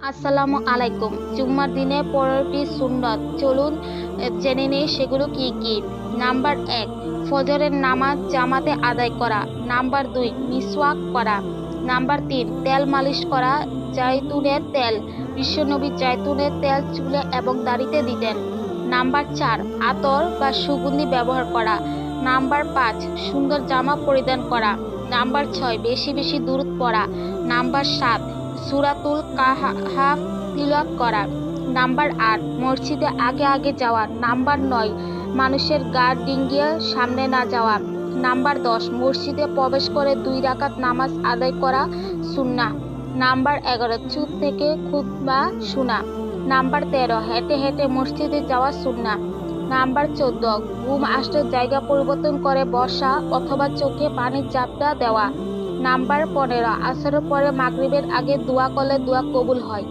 আসসালামু আলাইকুম। জুম্মার দিনে ১৫টি সুন্নত চলুন জেনে নিই সেগুলো কি কি। নাম্বার ১, ফজরের নামাজ জামাতে আদায় করা। নাম্বার ২, মিসওয়াক করা। নাম্বার ৩, তেল মালিশ করা। জাইতুনের তেল, বিশ্বনবী জাইতুনের তেল চুলে এবং দাড়িতে দিতেন। নাম্বার ৪, আতর বা সুগন্ধি ব্যবহার করা। নাম্বার ৫, সুন্দর জামা পরিধান করা। নাম্বার ৬, বেশি বেশি দুরূদ পড়া। নাম্বার ৭, সূরাতুল কাহাফ তিলাওয়াত করা। নাম্বার ৮, মসজিদে আগে আগে যাওয়া। নাম্বার ৯, মানুষের গা ডিঙ্গিয়ে সামনে না যাওয়া। নাম্বার ১০, মসজিদে প্রবেশ করে ২ রাকাত নামাজ আদায় করা সুন্নাহ। নাম্বার ১১, চুপ থেকে খুতবা শোনা। নাম্বার ১৩, হেঁটে হেঁটে মসজিদে যাওয়া সুন্নাহ। নাম্বার ১৪, ঘুম আসলে জায়গা পরিবর্তন করে বসা অথবা চোখে পানির ঝাপটা দেওয়া। নাম্বার ১৫, আসরের পরে মাগরিবের আগে দোয়া করলে দোয়া কবুল হয়।